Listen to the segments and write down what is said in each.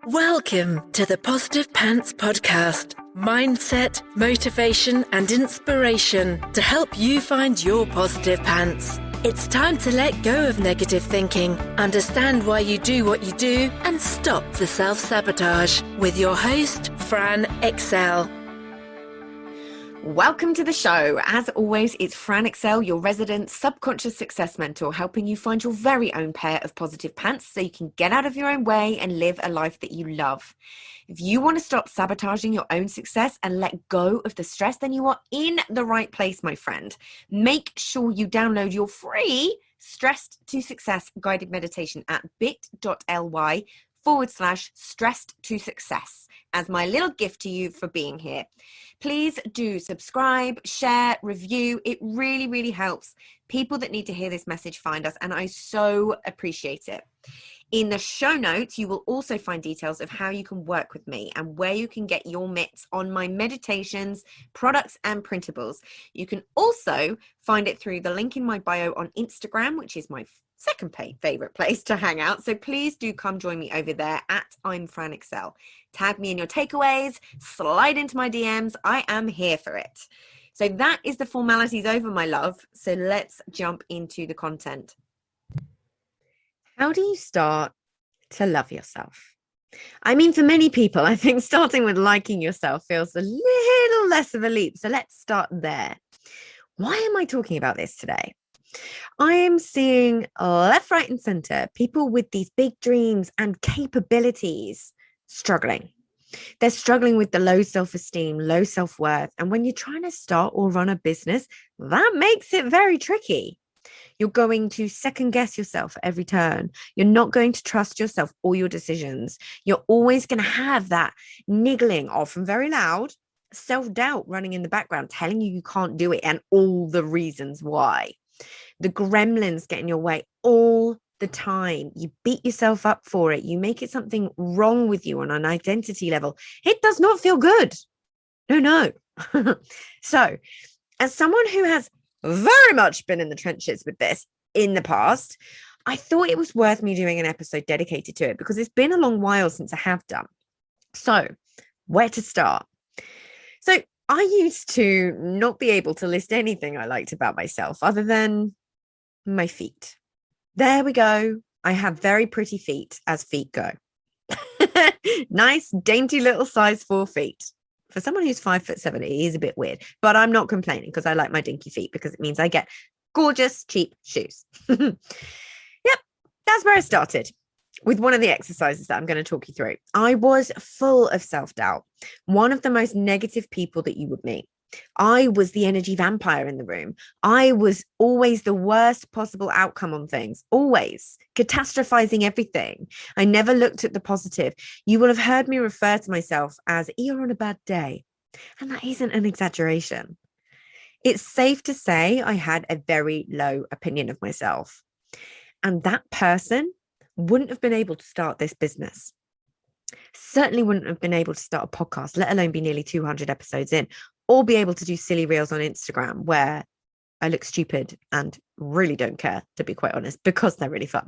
Welcome to the Positive Pants Podcast. Mindset, motivation, and inspiration to help you find your positive pants. It's time to let go of negative thinking, understand why you do what you do, and stop the self-sabotage with your host, Fran Excel. Welcome to the show. As always, it's Fran Excel, your resident subconscious success mentor, helping you find your very own pair of positive pants so you can get out of your own way and live a life that you love. If you want to stop sabotaging your own success and let go of the stress, then you are in the right place, my friend. Make sure you download your free Stressed to Success guided meditation at bit.ly/stressed to success as my little gift to you for being here. Please do subscribe, share, review. It really, really helps people that need to hear this message find us, and I so appreciate it. In the show notes, you will also find details of how you can work with me and where you can get your mitts on my meditations, products, and printables. You can also find it through the link in my bio on Instagram, which is my second favorite place to hang out. So please do come join me over there at I'm Fran Excel. Tag me in your takeaways, slide into my DMs. I am here for it. So that is the formalities over, my love. So let's jump into the content. How do you start to love yourself? I mean, for many people, I think starting with liking yourself feels a little less of a leap. So let's start there. Why am I talking about this today? I am seeing left, right, and center people with these big dreams and capabilities struggling. They're struggling with the low self-esteem, low self-worth. And when you're trying to start or run a business, that makes it very tricky. You're going to second guess yourself at every turn. You're not going to trust yourself or your decisions. You're always going to have that niggling, often very loud, self-doubt running in the background, telling you can't do it and all the reasons why. The gremlins get in your way all the time. You beat yourself up for it. You make it something wrong with you on an identity level. It does not feel good. No. So, as someone who has very much been in the trenches with this in the past, I thought it was worth me doing an episode dedicated to it because it's been a long while since I have done. So, where to start? So, I used to not be able to list anything I liked about myself other than my feet. There we go. I have very pretty feet as feet go. Nice, dainty little size 4 feet. For someone who's 5'7", it is a bit weird, but I'm not complaining because I like my dinky feet because it means I get gorgeous, cheap shoes. Yep, that's where I started with one of the exercises that I'm going to talk you through. I was full of self-doubt, one of the most negative people that you would meet. I was the energy vampire in the room. I was always the worst possible outcome on things, always catastrophizing everything. I never looked at the positive. You will have heard me refer to myself as you're on a bad day. And that isn't an exaggeration. It's safe to say I had a very low opinion of myself. And that person wouldn't have been able to start this business. Certainly wouldn't have been able to start a podcast, let alone be nearly 200 episodes in, or be able to do silly reels on Instagram where I look stupid and really don't care, to be quite honest, because they're really fun.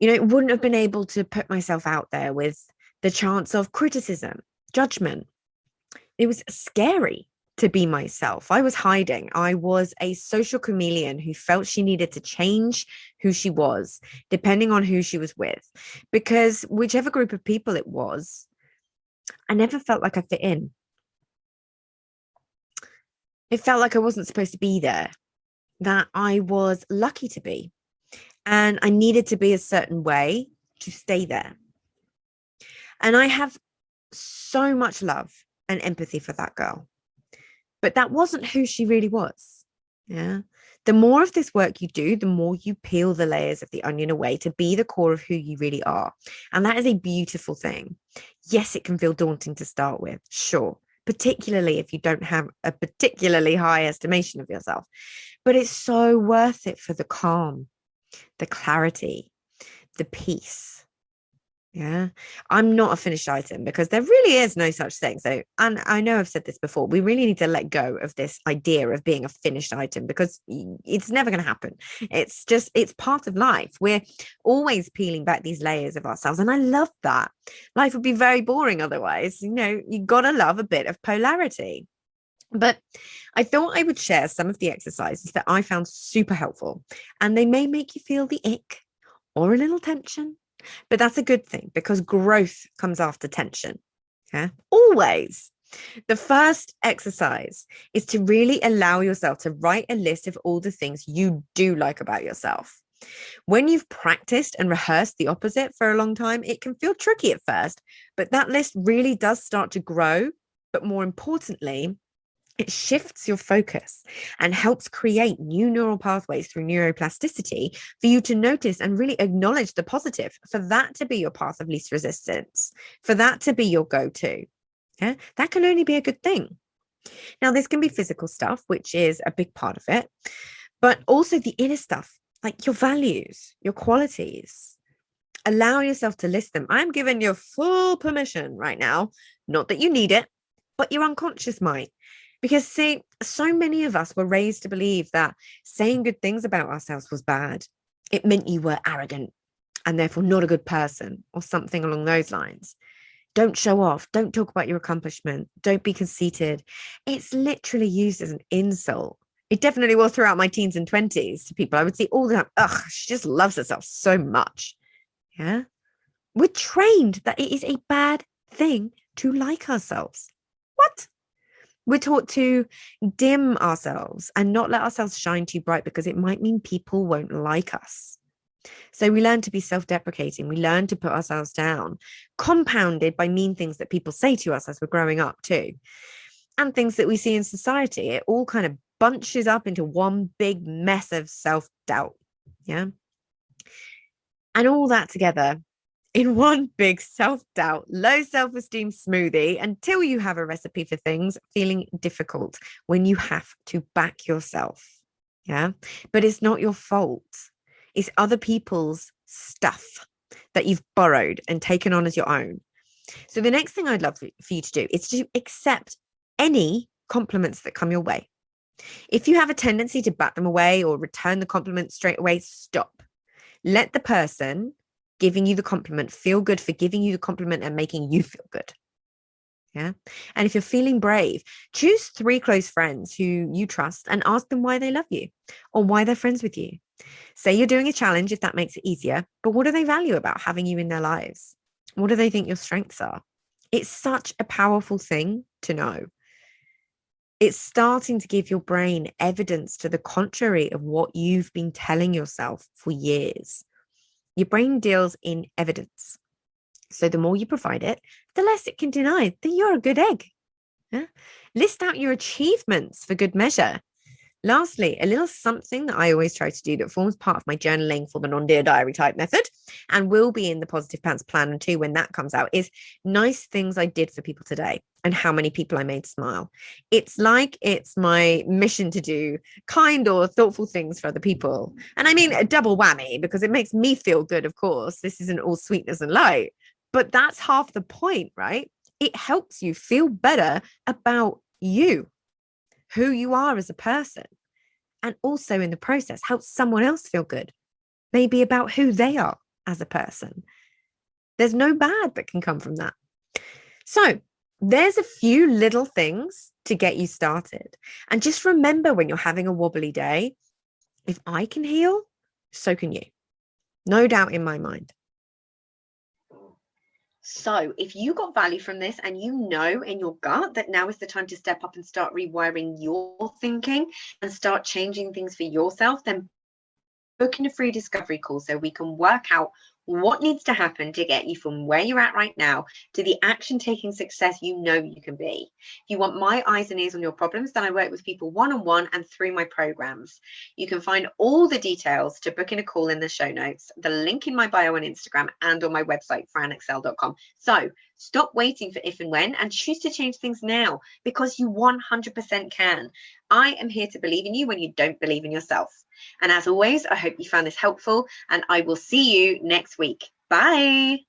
You know, it wouldn't have been able to put myself out there with the chance of criticism, judgment. It was scary to be myself. I was hiding. I was a social chameleon who felt she needed to change who she was, depending on who she was with, because whichever group of people it was, I never felt like I fit in. It felt like I wasn't supposed to be there, that I was lucky to be, and I needed to be a certain way to stay there. And I have so much love and empathy for that girl, but that wasn't who she really was. Yeah. The more of this work you do, the more you peel the layers of the onion away to be the core of who you really are. And that is a beautiful thing. Yes, it can feel daunting to start with, sure, particularly if you don't have a particularly high estimation of yourself. But it's so worth it for the calm, the clarity, the peace. Yeah, I'm not a finished item, because there really is no such thing. So, and I know I've said this before, we really need to let go of this idea of being a finished item, because it's never going to happen. It's part of life. We're always peeling back these layers of ourselves. And I love that. Life would be very boring otherwise. You got to love a bit of polarity. But I thought I would share some of the exercises that I found super helpful, and they may make you feel the ick or a little tension. But that's a good thing, because growth comes after tension. Yeah, always. The first exercise is to really allow yourself to write a list of all the things you do like about yourself. When you've practiced and rehearsed the opposite for a long time, it can feel tricky at first, but that list really does start to grow. But more importantly, it shifts your focus and helps create new neural pathways through neuroplasticity for you to notice and really acknowledge the positive, for that to be your path of least resistance, for that to be your go-to. Yeah, that can only be a good thing. Now, this can be physical stuff, which is a big part of it, but also the inner stuff, like your values, your qualities. Allow yourself to list them. I'm giving you full permission right now, not that you need it, but your unconscious might. Because, see, so many of us were raised to believe that saying good things about ourselves was bad. It meant you were arrogant and therefore not a good person, or something along those lines. Don't show off. Don't talk about your accomplishment. Don't be conceited. It's literally used as an insult. It definitely was throughout my teens and 20s to people. I would see all the time, ugh, she just loves herself so much. Yeah. We're trained that it is a bad thing to like ourselves. What? We're taught to dim ourselves and not let ourselves shine too bright, because it might mean people won't like us. So we learn to be self-deprecating. We learn to put ourselves down, compounded by mean things that people say to us as we're growing up too, and things that we see in society. It all kind of bunches up into one big mess of self-doubt. Yeah. And all that together in one big self-doubt, low self-esteem smoothie, until you have a recipe for things feeling difficult when you have to back yourself. Yeah. But it's not your fault. It's other people's stuff that you've borrowed and taken on as your own. So the next thing I'd love for you to do is to accept any compliments that come your way. If you have a tendency to bat them away or return the compliment straight away, stop. Let the person giving you the compliment feel good for giving you the compliment and making you feel good. Yeah. And if you're feeling brave, choose 3 close friends who you trust and ask them why they love you or why they're friends with you. Say you're doing a challenge if that makes it easier, but what do they value about having you in their lives? What do they think your strengths are? It's such a powerful thing to know. It's starting to give your brain evidence to the contrary of what you've been telling yourself for years. Your brain deals in evidence. So the more you provide it, the less it can deny that you're a good egg. Yeah? List out your achievements for good measure. Lastly, a little something that I always try to do that forms part of my journaling for the non-dear diary type method and will be in the Positive Pants Plan too when that comes out, is nice things I did for people today and how many people I made smile. It's like it's my mission to do kind or thoughtful things for other people. And I mean a double whammy, because it makes me feel good, of course. This isn't all sweetness and light, but that's half the point, right? It helps you feel better about you, who you are as a person, and also in the process helps someone else feel good, maybe about who they are as a person. There's no bad that can come from that. So there's a few little things to get you started. And just remember, when you're having a wobbly day, if I can heal, so can you. No doubt in my mind. So if you got value from this and you know in your gut that now is the time to step up and start rewiring your thinking and start changing things for yourself, then book in a free discovery call so we can work out what needs to happen to get you from where you're at right now to the action-taking success you know you can be. If you want my eyes and ears on your problems, then I work with people one-on-one and through my programs. You can find all the details to book in a call in the show notes, the link in my bio on Instagram and on my website, franexcel.com. So stop waiting for if and when and choose to change things now, because you 100% can. I am here to believe in you when you don't believe in yourself. And as always, I hope you found this helpful, and I will see you next week. Bye.